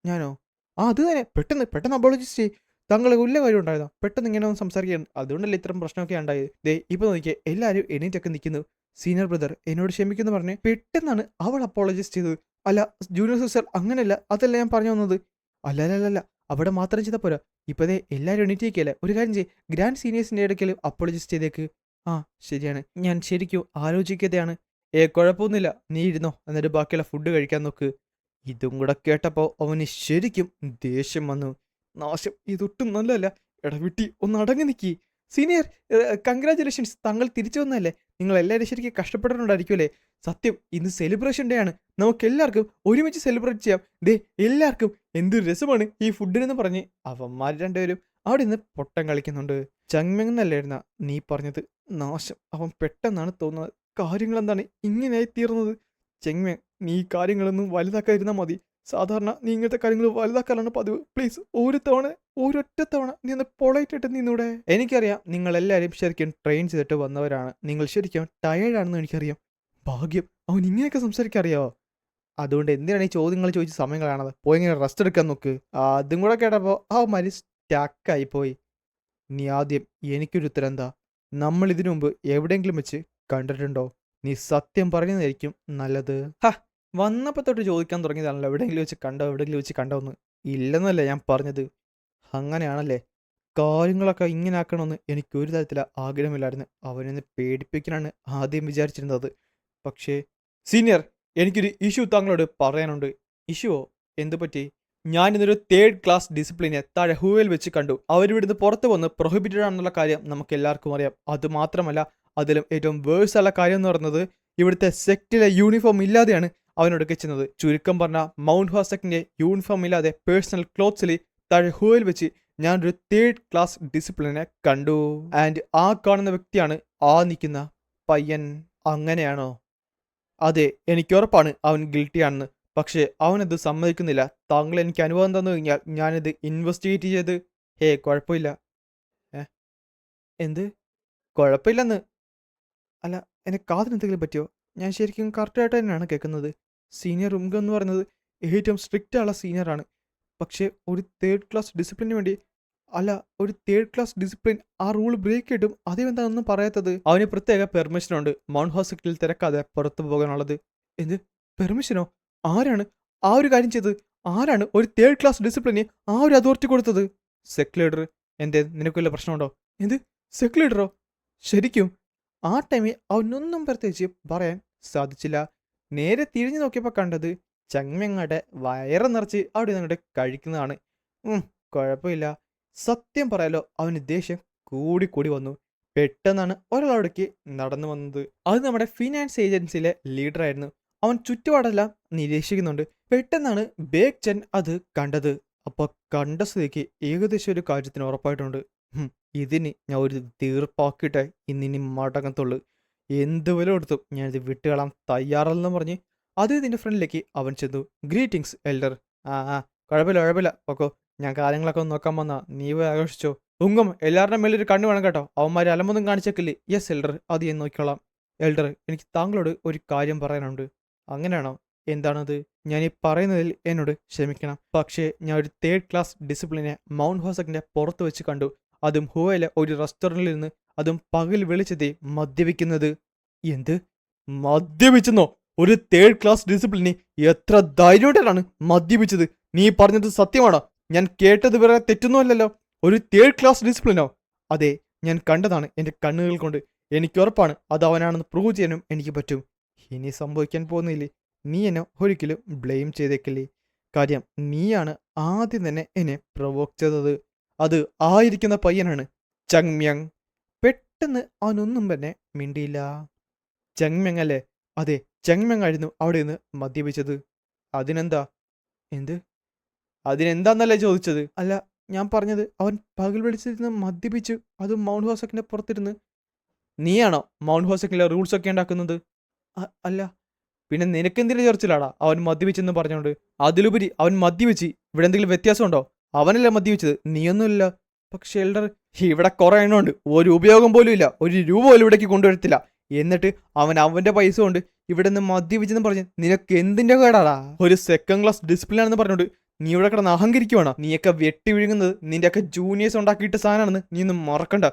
ഞാനോ? ആ, അത് തന്നെ. പെട്ടെന്ന് അപ്പോളജൈസ് ചെയ്. താങ്കൾ വല്ല കാര്യം ഉണ്ടായിരുന്നോ? പെട്ടെന്ന് ഇങ്ങനെ ഒന്ന് സംസാരിക്കുകയാണ്. അതുകൊണ്ടല്ലേ ഇത്തരം പ്രശ്നമൊക്കെ ഉണ്ടായത്. ദേ ഇപ്പൊ നോക്കിയേ, എല്ലാവരും എണീറ്റൊക്കെ നിൽക്കുന്നു. സീനിയർ ബ്രദർ എന്നോട് ക്ഷമിക്കുന്നു പറഞ്ഞ് പെട്ടെന്നാണ് അവൾ അപ്പോളജൈസ് ചെയ്തത്. അല്ല ജൂനിയർ സിസ്റ്റർ, അങ്ങനെയല്ല. അതല്ല ഞാൻ പറഞ്ഞു വന്നത്. അല്ല, അവിടെ മാത്രം ചെയ്താൽ പോരാ. ഇപ്പതേ എല്ലാവരും എണീറ്റിരിക്കല്ലേ. ഒരു കാര്യം ചെയ്യ്, ഗ്രാൻഡ് സീനിയേഴ്സിന്റെ ഇടയ്ക്കൽ അപ്പോളജൈസ് ചെയ്തേക്ക്. ആ, ശരിയാണ്. ഞാൻ ശരിക്കും ആലോചിക്കാതെയാണ്. കുഴപ്പമൊന്നുമില്ല. നീ ഇരുന്നോ, എന്നിട്ട് ബാക്കിയുള്ള ഫുഡ് കഴിക്കാൻ നോക്ക്. ഇതും കൂടെ കേട്ടപ്പോൾ അവന് ശരിക്കും ദേഷ്യം വന്നു. നാശം, ഇതൊട്ടും നല്ലതല്ല. എടാ വിട്ടി, ഒന്ന് അടങ്ങി നിൽക്കി. സീനിയർ, കൺഗ്രാചുലേഷൻസ്, താങ്കൾ തിരിച്ചു വന്നതല്ലേ? നിങ്ങൾ എല്ലാവരും ശരിക്കും കഷ്ടപ്പെട്ടിട്ടുണ്ടായിരിക്കും. സത്യം, ഇന്ന് സെലിബ്രേഷൻ ഡേ ആണ്. നമുക്ക് എല്ലാവർക്കും ഒരുമിച്ച് സെലിബ്രേറ്റ് ചെയ്യാം. ദേ എല്ലാവർക്കും എന്തൊരു രസമാണ് ഈ ഫുഡിനെന്ന് പറഞ്ഞ് അവന്മാർ രണ്ടുപേരും അവിടെ നിന്ന് പൊട്ടം കളിക്കുന്നുണ്ട്. ചങ്മെങ് എന്നല്ലായിരുന്ന നീ പറഞ്ഞത്? നാശം, അവൻ പെട്ടെന്നാണ് തോന്നുന്നത്. കാര്യങ്ങൾ എന്താണ് ഇങ്ങനെയായി തീർന്നത്? ചെങ്മെങ്, നീ ഈ കാര്യങ്ങളൊന്നും വലുതാക്കാതിരുന്നാൽ മതി. സാധാരണ നീ ഇങ്ങനത്തെ കാര്യങ്ങൾ വലുതാക്കാനാണ് പതിവ്. പ്ലീസ് ഒരൊറ്റ തവണ നീ ഒന്ന് പൊളൈറ്റായിട്ട് നിന്നൂടെ? എനിക്കറിയാം നിങ്ങൾ എല്ലാവരും ശരിക്കും ട്രെയിൻ ചെയ്തിട്ട് വന്നവരാണ്. നിങ്ങൾ ശരിക്കും ടയേർഡാണെന്ന് എനിക്കറിയാം. ഭാഗ്യം, അവൻ ഇങ്ങനെയൊക്കെ സംസാരിക്കാൻ അറിയാവോ? അതുകൊണ്ട് എന്തിനാണ് ഈ ചോദ്യങ്ങൾ ചോദിച്ച് സമയം കളയണത്? പോയി ഇങ്ങനെ റെസ്റ്റ് എടുക്കാൻ നോക്ക്. അതും കൂടെ കേട്ടപ്പോൾ അവന്മാര് സ്റ്റക്കായി പോയി. നീ ആദ്യം എനിക്കൊരു ഉത്തരം എന്താ? നമ്മൾ ഇതിനു മുമ്പ് എവിടെയെങ്കിലും വെച്ച് കണ്ടിട്ടുണ്ടോ? നീ സത്യം പറയുന്നതായിരിക്കും നല്ലത്. ഹ, വന്നപ്പോൾ തൊട്ട് ചോദിക്കാൻ തുടങ്ങിയതാണല്ലോ, എവിടെയെങ്കിലും വെച്ച് കണ്ടോ എന്ന്. ഇല്ലെന്നല്ലേ ഞാൻ പറഞ്ഞത്. അങ്ങനെയാണല്ലേ? കാര്യങ്ങളൊക്കെ ഇങ്ങനെ ആക്കണമെന്ന് എനിക്ക് ഒരു തരത്തില ആഗ്രഹമില്ലായിരുന്നു. അവനെന്നെ പേടിപ്പിക്കാനാണ് ആദ്യം വിചാരിച്ചിരുന്നത്. പക്ഷേ സീനിയർ, എനിക്കൊരു ഇഷ്യൂ താങ്കളോട് പറയാനുണ്ട്. ഇഷ്യൂവോ? എന്തു പറ്റി? ഞാനിന്നൊരു 3rd ക്ലാസ് ഡിസിപ്ലിനെ താഴെ ഹൂവയിൽ വെച്ച് കണ്ടു. അവരിവിടുന്ന് പുറത്ത് വന്ന് പ്രൊഹിബിറ്റഡ് ആണെന്നുള്ള കാര്യം നമുക്ക് എല്ലാവർക്കും അറിയാം. അതുമാത്രമല്ല, അതിലും ഏറ്റവും വേഴ്സുള്ള കാര്യം എന്ന് പറയുന്നത് ഇവിടുത്തെ സെക്റ്റിലെ യൂണിഫോം ഇല്ലാതെയാണ് അവനോടൊക്കെ ചെയ്യുന്നത്. ചുരുക്കം പറഞ്ഞ മൗണ്ട് ഹോസെക്റ്റിന്റെ യൂണിഫോം ഇല്ലാതെ പേഴ്സണൽ ക്ലോത്ത്സിൽ താഴെ ഹൂവയിൽ വെച്ച് ഞാനൊരു 3rd ക്ലാസ് ഡിസിപ്ലിനെ കണ്ടു. ആൻഡ് ആ കാണുന്ന വ്യക്തിയാണ് ആ നിൽക്കുന്ന പയ്യൻ. അങ്ങനെയാണോ? അതെ, എനിക്കുറപ്പാണ് അവൻ ഗിൽറ്റിയാണെന്ന്. പക്ഷേ അവനത് സമ്മതിക്കുന്നില്ല. താങ്കൾ എനിക്ക് അനുവാദം തന്നു കഴിഞ്ഞാൽ ഞാനിത് ഇൻവെസ്റ്റിഗേറ്റ് ചെയ്ത്. കുഴപ്പമില്ല. ഏ, എന്ത് കുഴപ്പമില്ലെന്ന്? അല്ല, എൻ്റെ കാതിന് എന്തെങ്കിലും പറ്റിയോ? ഞാൻ ശരിക്കും കറക്റ്റായിട്ട് തന്നെയാണ് കേൾക്കുന്നത്. സീനിയർ ഉംഗ എന്ന് പറയുന്നത് ഏറ്റവും സ്ട്രിക്റ്റ് ഉള്ള സീനിയറാണ്. പക്ഷേ ഒരു തേർഡ് ക്ലാസ് ഡിസിപ്ലിന് വേണ്ടി അല്ല ഒരു തേർഡ് ക്ലാസ് ഡിസിപ്ലിൻ ആ റൂൾ ബ്രേക്ക് ചെയ്തിട്ടും അതെന്താണെന്നും പറയാത്തത്. അവന് പ്രത്യേക പെർമിഷനുണ്ട് മൗണ്ട് ഹോസ്പിറ്റലിൽ തിരക്കാതെ പുറത്തു പോകാനുള്ളത്. എന്ത് പെർമിഷനോ? ആരാണ് ആ ഒരു കാര്യം ചെയ്തത്? ആരാണ് ഒരു തേർഡ് ക്ലാസ് ഡിസിപ്ലിന് ആ ഒരു അതോറിറ്റി കൊടുത്തത്? Sec leader. എന്തേ നിനക്ക് വല്ല പ്രശ്നമുണ്ടോ? എന്ത് സെക് ലീഡറോ? ശരിക്കും ആ ടൈമിൽ അവനൊന്നും പ്രത്യേകിച്ച് പറയാൻ സാധിച്ചില്ല. നേരെ തിരിഞ്ഞു നോക്കിയപ്പോൾ കണ്ടത് ചങ്ങങ്ങളുടെ വയറ് നിറച്ച് അവിടെ നിന്നിട്ട് കഴിക്കുന്നതാണ്. കുഴപ്പമില്ല. സത്യം പറയാലോ അവന് ദേഷ്യം കൂടി വന്നു. പെട്ടെന്നാണ് ഒരാളവിടേക്ക് നടന്നു വന്നത്. അത് നമ്മുടെ ഫിനാൻസ് ഏജൻസിയിലെ ലീഡറായിരുന്നു. അവൻ ചുറ്റുപാടെല്ലാം നിരീക്ഷിക്കുന്നുണ്ട്. പെട്ടെന്നാണ് ബേഗ് ചെൻ അത് കണ്ടത്. അപ്പൊ കണ്ട സ്ഥിതിക്ക് ഏകദേശം ഒരു കാര്യത്തിന് ഉറപ്പായിട്ടുണ്ട്. ഇതിന് ഞാൻ ഒരു തീർപ്പാക്കിയിട്ടേ ഇന്നിനി മടങ്ങത്തുള്ളൂ. എന്ത് വില കൊടുത്തും ഞാനിത് വിട്ടുകളാൻ തയ്യാറല്ലെന്ന് പറഞ്ഞ് അത് ഇതിന്റെ ഫ്രണ്ടിലേക്ക് അവൻ ചെന്നു. Greetings elder. കുഴപ്പമില്ല ഓക്കോ. ഞാൻ കാര്യങ്ങളൊക്കെ ഒന്ന് നോക്കാൻ വന്നാ. നീ പോയി ആഘോഷിച്ചോ. തുങ്കം എല്ലാവരുടെ മേലൊരു കണ്ണു വേണം കേട്ടോ. അവന്മാർ അലമ്പൊന്നും കാണിച്ചേക്കില്ലേ? യെസ് എൽഡർ, അത് ഞാൻ നോക്കിക്കോളാം. എൽഡർ, എനിക്ക് താങ്കളോട് ഒരു കാര്യം പറയാനുണ്ട്. അങ്ങനെയാണോ? എന്താണത്? ഞാൻ ഈ പറയുന്നതിൽ എന്നോട് ക്ഷമിക്കണം. പക്ഷേ ഞാൻ ഒരു തേർഡ് ക്ലാസ് ഡിസിപ്ലിനെ മൗണ്ട് ഹോസക്കിന്റെ പുറത്ത് വെച്ച് കണ്ടു. അതും ഹുവയിലെ ഒരു റെസ്റ്റോറൻറ്റിൽ നിന്ന്, അതും പകൽ വെളിച്ചത്തെ മദ്യപിക്കുന്നത്. എന്ത് മദ്യപിച്ചെന്നോ? ഒരു തേർഡ് ക്ലാസ് ഡിസിപ്ലിനെ എത്ര ധൈര്യമായിട്ടാണ് മദ്യപിച്ചത്? നീ പറഞ്ഞത് സത്യമാണോ? ഞാൻ കേട്ടത് വേറെ തെറ്റൊന്നുമല്ലല്ലോ. ഒരു തേർഡ് ക്ലാസ് ഡിസിപ്ലിനോ? അതെ, ഞാൻ കണ്ടതാണ് എൻ്റെ കണ്ണുകൾ കൊണ്ട്. എനിക്ക് ഉറപ്പാണ് അത് അവനാണെന്ന് പ്രൂവ് ചെയ്യാനും എനിക്ക് പറ്റും. ഇനി സംഭവിക്കാൻ പോകുന്നില്ലേ? നീ എന്നെ ഒരിക്കലും ബ്ലെയിം ചെയ്തേക്കില്ലേ? കാര്യം നീയാണ് ആദ്യം തന്നെ എന്നെ പ്രൊവോക്ക് ചെയ്തത്. അത് ആയിരിക്കുന്ന പയ്യനാണ് ചങ്മ്യങ്. പെട്ടെന്ന് അവനൊന്നും തന്നെ മിണ്ടിയില്ല. ചങ്മ്യങ് അല്ലേ? അതെ, ചങ്മ്യങ് ആയിരുന്നു അവിടെ നിന്ന് മദ്യപിച്ചത്. അതിനെന്താ? എന്ത്? അതിനെന്താന്നല്ലേ ചോദിച്ചത്? അല്ല, ഞാൻ പറഞ്ഞത് അവൻ പകൽ വെളിച്ചത്തിരുന്ന് മദ്യപിച്ചു, അതും മൗണ്ട് ഹോസക്കിന്റെ പുറത്തിരുന്ന്. നീയാണോ മൗണ്ട് ഹോസക്കിലെ റൂൾസ് ഒക്കെ ഉണ്ടാക്കുന്നത്? അല്ല. പിന്നെ നിനക്കെന്തിന്റെ ചർച്ചിലാടാ അവൻ മദ്യപിച്ചെന്ന് പറഞ്ഞോണ്ട്? അതിലുപരി അവൻ മദ്യപിച്ച്. ഇവിടെ എന്തെങ്കിലും വ്യത്യാസമുണ്ടോ? അവനല്ലേ മദ്യപിച്ചത്, നീയൊന്നുമില്ല. പക്ഷെ എൽഡർ, ഇവിടെ കുറെ എണ്ണമുണ്ട്, ഒരു ഉപയോഗം പോലും ഇല്ല. ഒരു രൂപ പോലും ഇവിടേക്ക് കൊണ്ടുവരത്തില്ല. എന്നിട്ട് അവൻ അവന്റെ പൈസ കൊണ്ട് ഇവിടെ നിന്ന് മദ്യപിച്ചെന്ന് പറഞ്ഞ് നിനക്ക് എന്തിന്റെ കേടാടാ? ഒരു സെക്കൻഡ് ക്ലാസ് ഡിസിപ്ലിൻ ആണെന്ന് പറഞ്ഞോണ്ട് നീ ഇവിടെ കിടന്ന് അഹങ്കരിക്കുവാണോ? നീയൊക്കെ വെട്ടി വിഴുങ്ങുന്നത് നിന്റെയൊക്കെ ജൂനിയേഴ്സ് ഉണ്ടാക്കിയിട്ട് സാധനമാണെന്ന് നീ ഒന്നും മറക്കണ്ട.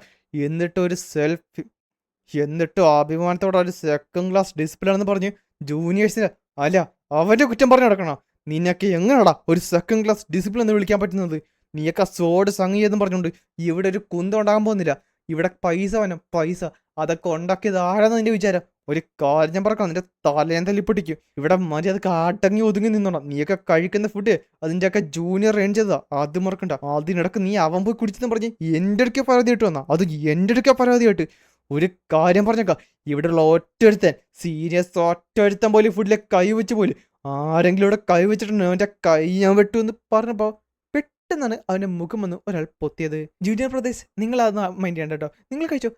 എന്നിട്ടും അഭിമാനത്തോടെ ഒരു സെക്കൻഡ് ക്ലാസ് ഡിസിപ്ലിൻ ആണെന്ന് പറഞ്ഞ് ജൂനിയേഴ്സിന് അല്ല അവന്റെ കുറ്റം പറഞ്ഞു നടക്കണോ? നിനക്ക് എങ്ങനെയാടാ ഒരു സെക്കൻഡ് ക്ലാസ് ഡിസിപ്ലിൻ എന്ന് വിളിക്കാൻ പറ്റുന്നത്? നീയൊക്കെ സോഡ് സംഗീതം പറഞ്ഞുകൊണ്ട് ഇവിടെ ഒരു കുന്തം ഉണ്ടാകാൻ പോകുന്നില്ല. ഇവിടെ പൈസ വേണം, പൈസ. അതൊക്കെ ഉണ്ടാക്കിയത് ആരാന്ന് നിന്റെ വിചാരം? ഒരു കാര്യം പറക്കാം, നിന്റെ തലേം തല്ലിപ്പൊട്ടിക്കും. ഇവിടെ മര്യാദക്ക് അടങ്ങി ഒതുങ്ങി നിന്നോണം. നീയൊക്കെ കഴിക്കുന്ന ഫുഡ് അതിൻ്റെയൊക്കെ ജൂനിയർ റേഞ്ച് ചെയ്തതാ, അത് മറക്കണ്ട. അതിനിടക്ക് നീ അവൻ പോയി കുടിച്ചെന്ന് പറഞ്ഞ് എൻ്റെ അടുക്കെ പരാതി ആയിട്ട് വന്നാ. അത് എൻ്റെ അടുക്കെ പരാതിയായിട്ട്. ഒരു കാര്യം പറഞ്ഞേക്കാം, ഇവിടെയുള്ള ഒറ്റൊരുത്തൻ, സീരിയസ് ഒറ്റൊരുത്തൻ പോലും ഫുഡിലെ കൈ വെച്ച് പോലും, ആരെങ്കിലും ഇവിടെ കൈ വെച്ചിട്ടുണ്ടോ അവൻ്റെ കൈ ഞാൻ വെട്ടു എന്ന് പറഞ്ഞപ്പോൾ പെട്ടെന്നാണ് അവൻ്റെ മുഖം വന്ന് ഒരാൾ പൊത്തിയത്. ജൂനിയർ ബ്രദേഴ്സ്, നിങ്ങൾ അതൊന്ന് മൈൻഡ് ചെയ്യണ്ട കേട്ടോ. നിങ്ങൾ കഴിച്ചോ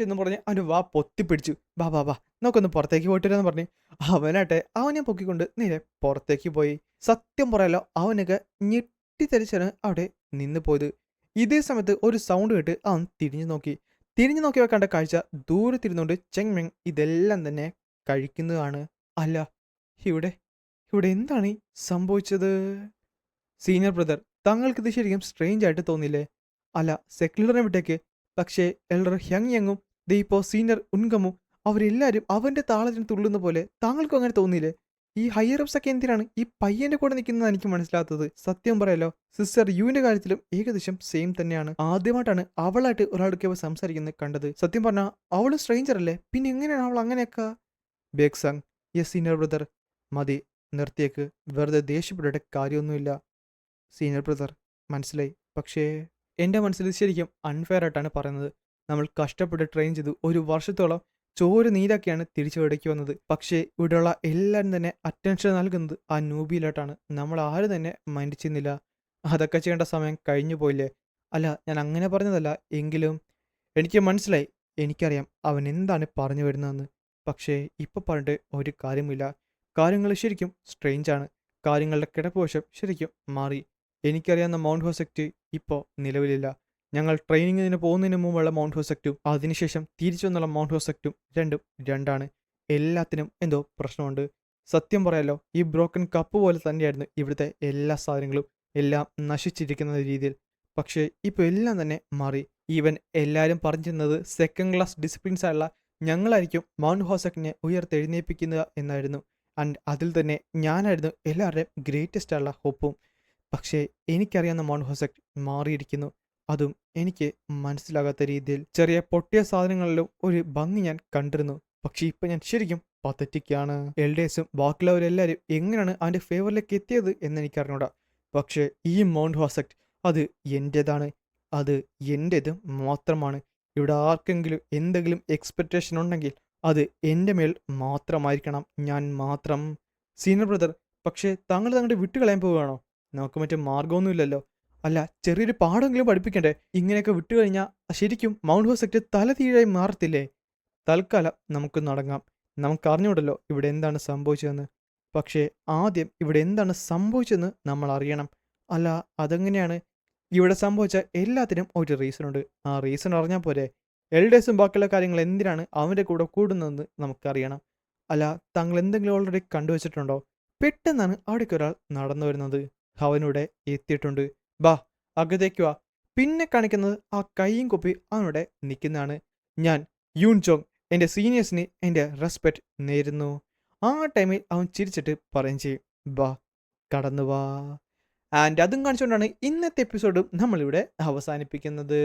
എന്ന് പറഞ്ഞ് അവൻ്റെ വാ പൊത്തിപ്പിടിച്ചു. വാ നമുക്കൊന്ന് പുറത്തേക്ക് പോയിട്ട് വരാമെന്ന് പറഞ്ഞ് അവനാട്ടെ അവനെ പൊക്കിക്കൊണ്ട് നേരെ പുറത്തേക്ക് പോയി. സത്യം പറയാലോ അവനൊക്കെ ഞെട്ടിത്തെറിച്ചാണ് അവിടെ നിന്ന് പോയത്. ഇതേ സമയത്ത് ഒരു സൗണ്ട് കേട്ട് അവൻ തിരിഞ്ഞു നോക്കി കണ്ട കാഴ്ച ദൂരത്തിരുന്നുകൊണ്ട് ചെങ്മെങ് ഇതെല്ലാം തന്നെ കഴിക്കുന്നതാണ്. അല്ല, ഇവിടെ എന്താണ് ഈ സംഭവിച്ചത്? സീനിയർ ബ്രദർ, താങ്കൾക്കിത് ശരിക്കും സ്ട്രേഞ്ച് ആയിട്ട് തോന്നില്ലേ? അല്ല, സെക്യുലറിനെ വിട്ടേക്ക്. പക്ഷേ എൽഡർ ഹ്യങ് യങ്ങും ദീപ്പോ സീനിയർ ഉൻഗമും അവരെല്ലാവരും അവന്റെ താളത്തിന് തുള്ളുന്ന പോലെ താങ്കൾക്കും അങ്ങനെ തോന്നിയില്ലേ? ഈ ഹയറപ്സ് ഒക്കെ എന്തിനാണ് ഈ പയ്യന്റെ കൂടെ നിൽക്കുന്നത് എനിക്ക് മനസ്സിലാത്തത്. സത്യം പറയാലോ, സിസ്റ്റർ യുവിന്റെ കാര്യത്തിലും ഏകദേശം സെയിം തന്നെയാണ്. ആദ്യമായിട്ടാണ് അവളായിട്ട് ഒരാൾക്ക് സംസാരിക്കുന്നത് കണ്ടത്. സത്യം പറഞ്ഞാൽ അവളും സ്ട്രേഞ്ചർ അല്ലേ, പിന്നെ എങ്ങനെയാണ് അവൾ അങ്ങനെയൊക്കെ? ബേക്സങ്, യെസ് സീനിയർ ബ്രദർ. മതി, നിർത്തിയേക്ക്. വെറുതെ ദേഷ്യപ്പെട്ടിട്ട് കാര്യമൊന്നുമില്ല. സീനിയർ ബ്രദർ, മനസ്സിലായി. പക്ഷേ എൻ്റെ മനസ്സിൽ ശരിക്കും അൺഫെയർ ആയിട്ടാണ് പറയുന്നത്. നമ്മൾ കഷ്ടപ്പെട്ട് ട്രെയിൻ ചെയ്തു ഒരു വർഷത്തോളം ചോര നീരാക്കിയാണ് തിരിച്ചു ഇടയ്ക്ക് വന്നത്. പക്ഷേ ഇവിടെയുള്ള എല്ലാവരും തന്നെ അറ്റൻഷൻ നൽകുന്നത് ആ നൂബിയിലോട്ടാണ്. നമ്മൾ ആരും തന്നെ മൈൻഡ് ചെയ്യുന്നില്ല. അതൊക്കെ ചെയ്യേണ്ട സമയം കഴിഞ്ഞു പോയില്ലേ? അല്ല, ഞാൻ അങ്ങനെ പറഞ്ഞതല്ല. എങ്കിലും എനിക്ക് മനസ്സിലായി. എനിക്കറിയാം അവൻ എന്താണ് പറഞ്ഞു വരുന്നതെന്ന്. പക്ഷേ ഇപ്പോൾ പറഞ്ഞിട്ട് ഒരു കാര്യമില്ല. കാര്യങ്ങൾ ശരിക്കും സ്ട്രേഞ്ചാണ്. കാര്യങ്ങളുടെ കിടപ്പുവശം ശരിക്കും മാറി. എനിക്കറിയാവുന്ന മൗണ്ട് ഹോസെക്റ്റ് ഇപ്പോൾ നിലവിലില്ല. ഞങ്ങൾ ട്രെയിനിങ്ങിന് പോകുന്നതിന് മുമ്പുള്ള മൗണ്ട് ഹോസെക്റ്റും അതിനുശേഷം തിരിച്ചു വന്നുള്ള മൗണ്ട് ഹോസെക്റ്റും രണ്ടും രണ്ടാണ്. എല്ലാത്തിനും എന്തോ പ്രശ്നമുണ്ട്. സത്യം പറയാലോ, ഈ ബ്രോക്കൺ കപ്പ് പോലെ തന്നെയായിരുന്നു ഇവിടുത്തെ എല്ലാ സാധനങ്ങളും. എല്ലാം നശിച്ചിരിക്കുന്ന രീതിയിൽ. പക്ഷേ ഇപ്പോൾ എല്ലാം തന്നെ മാറി. ഈവൻ എല്ലാവരും പറഞ്ഞിരുന്നത് സെക്കൻഡ് ക്ലാസ് ഡിസിപ്ലിൻസ് ആയുള്ള ഞങ്ങളായിരിക്കും മൗണ്ട് ഹോസക്കിനെ ഉയർത്തെഴുന്നേൽപ്പിക്കുക എന്നായിരുന്നു. ആൻഡ് അതിൽ തന്നെ ഞാനായിരുന്നു എല്ലാവരുടെയും ഗ്രേറ്റസ്റ്റ് ആയുള്ള ഹോപ്പും. പക്ഷേ എനിക്കറിയാവുന്ന മൗണ്ട് ഹോസക് മാറിയിരിക്കുന്നു. അതും എനിക്ക് മനസ്സിലാകാത്ത രീതിയിൽ. ചെറിയ പൊട്ടിയ സാധനങ്ങളിലും ഒരു ഭംഗി ഞാൻ കണ്ടിരുന്നു. പക്ഷേ ഇപ്പം ഞാൻ ശരിക്കും പതറ്റിക്കാണ്. എൽഡേഴ്സും ബാക്കിയുള്ളവരെല്ലാവരും എങ്ങനെയാണ് അവൻ്റെ ഫേവറിലേക്ക് എത്തിയത് എന്നെനിക്കറിഞ്ഞൂടാ. പക്ഷേ ഈ മൗണ്ട് ഹോസക്ട് അത് എൻ്റേതാണ്. അത് എൻ്റേത് മാത്രമാണ്. ഇവിടെ ആർക്കെങ്കിലും എന്തെങ്കിലും എക്സ്പെക്റ്റേഷൻ ഉണ്ടെങ്കിൽ അത് എൻ്റെ മേൽ മാത്രമായിരിക്കണം. ഞാൻ മാത്രം. സീനിയർ ബ്രദർ, പക്ഷേ താങ്കൾ തങ്ങളുടെ വിട്ടുകളയാൻ പോവുകയാണോ? നമുക്ക് മറ്റേ മാർഗമൊന്നുമില്ലല്ലോ. അല്ല, ചെറിയൊരു പാഠമെങ്കിലും പഠിപ്പിക്കണ്ടേ? ഇങ്ങനെയൊക്കെ വിട്ടുകഴിഞ്ഞാൽ ശരിക്കും മൗണ്ട് ഹോസക്ട് തലതീഴായി മാറത്തില്ലേ? തൽക്കാലം നമുക്ക് നടങ്ങാം. നമുക്കറിഞ്ഞൂടല്ലോ ഇവിടെ എന്താണ് സംഭവിച്ചതെന്ന്. പക്ഷേ ആദ്യം ഇവിടെ എന്താണ് സംഭവിച്ചതെന്ന് നമ്മൾ അറിയണം. അല്ല, അതെങ്ങനെയാണ്? ഇവിടെ സംഭവിച്ച എല്ലാത്തിനും ഒരു റീസണുണ്ട്. ആ റീസൺ അറിഞ്ഞാൽ പോരെ? എൽഡേഴ്സും ബാക്കിയുള്ള കാര്യങ്ങൾ എന്തിനാണ് അവൻ്റെ കൂടെ കൂടുന്നതെന്ന് നമുക്കറിയണം. അല്ല, താങ്കൾ എന്തെങ്കിലും ഓൾറെഡി കണ്ടുവച്ചിട്ടുണ്ടോ? പെട്ടെന്നാണ് അവിടേക്ക് ഒരാൾ നടന്നു വരുന്നത്. അവനിവിടെ എത്തിയിട്ടുണ്ട്. ബാ, അകത്തേക്ക് വാ. പിന്നെ കാണിക്കുന്നത് ആ കൈയും കുപ്പി അവനവിടെ നിൽക്കുന്നതാണ്. ഞാൻ യൂൺ ജോങ് എൻ്റെ സീനിയേഴ്സിന് എൻ്റെ റെസ്പെക്റ്റ് നേരുന്നു. ആ ടൈമിൽ അവൻ ചിരിച്ചിട്ട് പറയും ചെയ്യും, ബാ, കടന്നു വാ. ആൻഡ് അതും കാണിച്ചുകൊണ്ടാണ് ഇന്നത്തെ എപ്പിസോഡും നമ്മളിവിടെ അവസാനിപ്പിക്കുന്നത്.